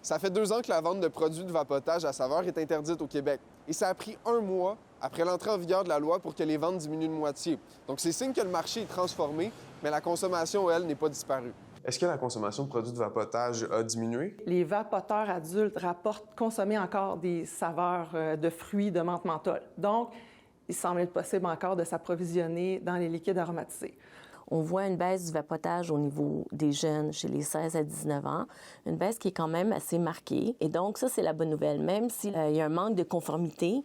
Ça fait 2 ans que la vente de produits de vapotage à saveur est interdite au Québec. Et ça a pris 1 mois après l'entrée en vigueur de la loi pour que les ventes diminuent de moitié. Donc c'est signe que le marché est transformé, mais la consommation, elle, n'est pas disparue. Est-ce que la consommation de produits de vapotage a diminué? Les vapoteurs adultes rapportent consommer encore des saveurs de fruits, de menthe menthol. Donc, il semble être possible encore de s'approvisionner dans les liquides aromatisés. On voit une baisse du vapotage au niveau des jeunes chez les 16 à 19 ans, une baisse qui est quand même assez marquée. Et donc, ça, c'est la bonne nouvelle. Même s'il y a un manque de conformité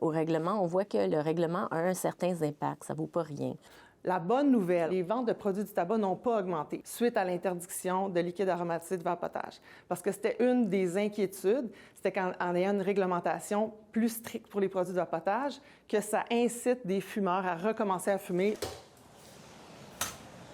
au règlement, on voit que le règlement a un certain impact. Ça ne vaut pas rien. La bonne nouvelle, les ventes de produits du tabac n'ont pas augmenté suite à l'interdiction de liquides aromatisés de vapotage. Parce que c'était une des inquiétudes, c'était qu'en ayant une réglementation plus stricte pour les produits de vapotage, que ça incite des fumeurs à recommencer à fumer.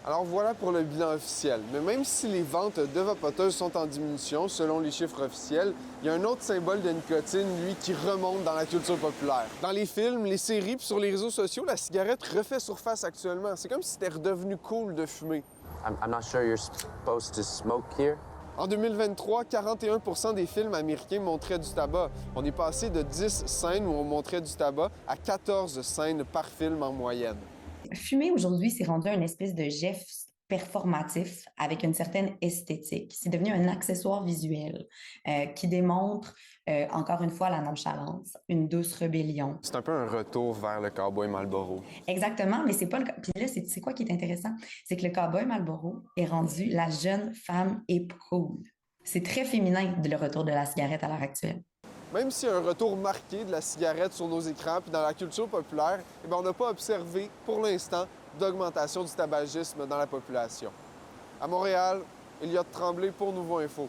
Alors voilà pour le bilan officiel. Mais même si les ventes de vapoteuses sont en diminution, selon les chiffres officiels, il y a un autre symbole de nicotine, lui, qui remonte dans la culture populaire. Dans les films, les séries puis sur les réseaux sociaux, la cigarette refait surface actuellement. C'est comme si c'était redevenu cool de fumer. I'm not sure you're supposed to smoke here. En 2023, 41 % des films américains montraient du tabac. On est passé de 10 scènes où on montrait du tabac à 14 scènes par film en moyenne. Fumer aujourd'hui, c'est rendu une espèce de geste performatif avec une certaine esthétique. C'est devenu un accessoire visuel qui démontre, encore une fois, la nonchalance, une douce rébellion. C'est un peu un retour vers le cowboy Marlboro. Exactement, mais c'est pas le cas. Puis là, c'est quoi qui est intéressant? C'est que le cowboy Marlboro est rendu la jeune femme éprouvée. C'est très féminin le retour de la cigarette à l'heure actuelle. Même s'il y a un retour marqué de la cigarette sur nos écrans puis dans la culture populaire, on n'a pas observé, pour l'instant, d'augmentation du tabagisme dans la population. À Montréal, Elliott Tremblay pour Nouveau Info.